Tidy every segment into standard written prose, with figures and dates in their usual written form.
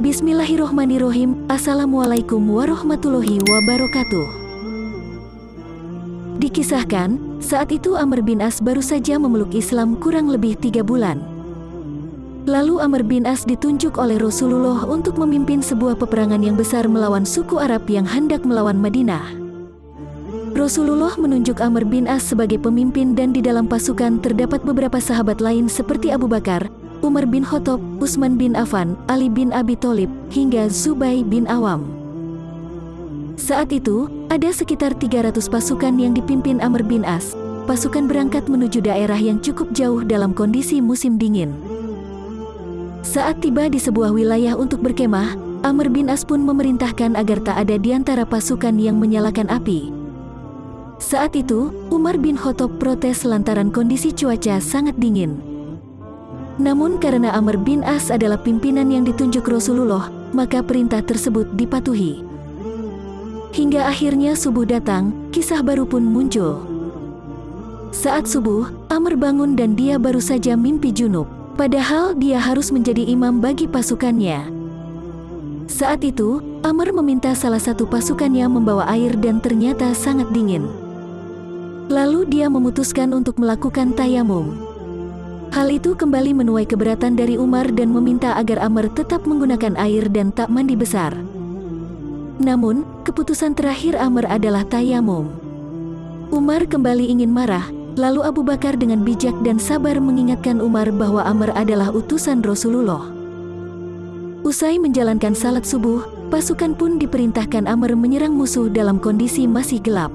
Bismillahirrohmanirrohim. Assalamualaikum warahmatullahi wabarakatuh. Dikisahkan, saat itu Amr bin As baru saja memeluk Islam kurang lebih 3 bulan. Lalu Amr bin As ditunjuk oleh Rasulullah untuk memimpin sebuah peperangan yang besar melawan suku Arab yang hendak melawan Madinah. Rasulullah menunjuk Amr bin As sebagai pemimpin dan di dalam pasukan terdapat beberapa sahabat lain seperti Abu Bakar, Umar bin Khattab, Utsman bin Affan, Ali bin Abi Thalib, hingga Zubair bin Awam. Saat itu, ada sekitar 300 pasukan yang dipimpin Amr bin As. Pasukan berangkat menuju daerah yang cukup jauh dalam kondisi musim dingin. Saat tiba di sebuah wilayah untuk berkemah, Amr bin As pun memerintahkan agar tak ada di antara pasukan yang menyalakan api. Saat itu, Umar bin Khattab protes lantaran kondisi cuaca sangat dingin. Namun karena Amr bin As adalah pimpinan yang ditunjuk Rasulullah, maka perintah tersebut dipatuhi. Hingga akhirnya subuh datang, kisah baru pun muncul. Saat subuh, Amr bangun dan dia baru saja mimpi junub. Padahal dia harus menjadi imam bagi pasukannya. Saat itu, Amr meminta salah satu pasukannya membawa air dan ternyata sangat dingin. Lalu dia memutuskan untuk melakukan tayamum. Hal itu kembali menuai keberatan dari Umar dan meminta agar Amr tetap menggunakan air dan tak mandi besar. Namun, keputusan terakhir Amr adalah tayamum. Umar kembali ingin marah, lalu Abu Bakar dengan bijak dan sabar mengingatkan Umar bahwa Amr adalah utusan Rasulullah. Usai menjalankan salat subuh, pasukan pun diperintahkan Amr menyerang musuh dalam kondisi masih gelap.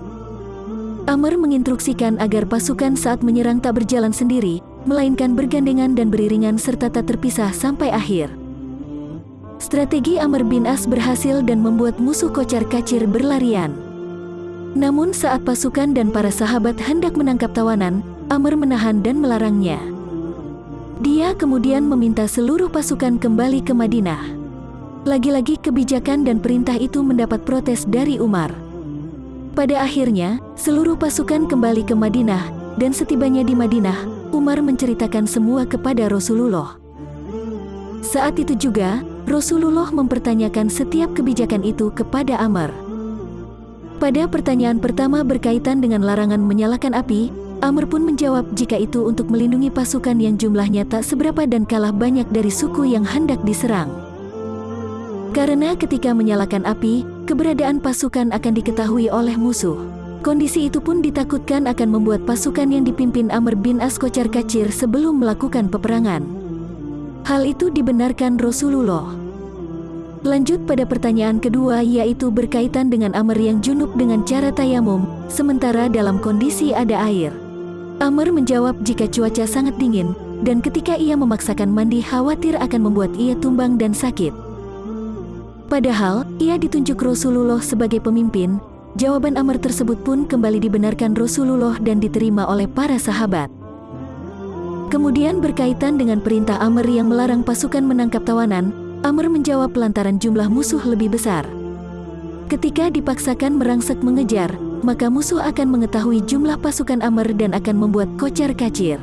Amr menginstruksikan agar pasukan saat menyerang tak berjalan sendiri, melainkan bergandengan dan beriringan serta tak terpisah sampai akhir. Strategi Amr bin As berhasil dan membuat musuh kocar-kacir berlarian. Namun saat pasukan dan para sahabat hendak menangkap tawanan, Amr menahan dan melarangnya. Dia kemudian meminta seluruh pasukan kembali ke Madinah. Lagi-lagi kebijakan dan perintah itu mendapat protes dari Umar. Pada akhirnya, seluruh pasukan kembali ke Madinah, dan setibanya di Madinah, Umar menceritakan semua kepada Rasulullah. Saat itu juga, Rasulullah mempertanyakan setiap kebijakan itu kepada Amr. Pada pertanyaan pertama berkaitan dengan larangan menyalakan api, Amr pun menjawab jika itu untuk melindungi pasukan yang jumlahnya tak seberapa dan kalah banyak dari suku yang hendak diserang. Karena ketika menyalakan api, keberadaan pasukan akan diketahui oleh musuh. Kondisi itu pun ditakutkan akan membuat pasukan yang dipimpin Amr bin As kocar-kacir sebelum melakukan peperangan. Hal itu dibenarkan Rasulullah. Lanjut pada pertanyaan kedua, yaitu berkaitan dengan Amr yang junub dengan cara tayamum, sementara dalam kondisi ada air. Amr menjawab jika cuaca sangat dingin, dan ketika ia memaksakan mandi khawatir akan membuat ia tumbang dan sakit. Padahal, ia ditunjuk Rasulullah sebagai pemimpin. Jawaban Amr tersebut pun kembali dibenarkan Rasulullah dan diterima oleh para sahabat. Kemudian berkaitan dengan perintah Amr yang melarang pasukan menangkap tawanan, Amr menjawab lantaran jumlah musuh lebih besar. Ketika dipaksakan merangsek mengejar, maka musuh akan mengetahui jumlah pasukan Amr dan akan membuat kocar-kacir.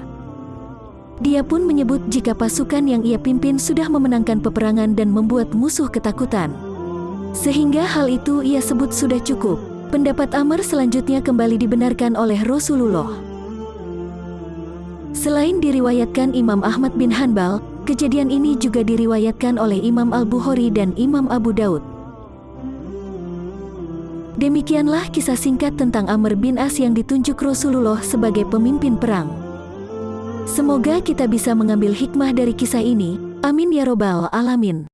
Dia pun menyebut jika pasukan yang ia pimpin sudah memenangkan peperangan dan membuat musuh ketakutan. Sehingga hal itu ia sebut sudah cukup. Pendapat Amr selanjutnya kembali dibenarkan oleh Rasulullah. Selain diriwayatkan Imam Ahmad bin Hanbal, kejadian ini juga diriwayatkan oleh Imam Al-Bukhari dan Imam Abu Daud. Demikianlah kisah singkat tentang Amr bin As yang ditunjuk Rasulullah sebagai pemimpin perang. Semoga kita bisa mengambil hikmah dari kisah ini. Amin ya robbal alamin.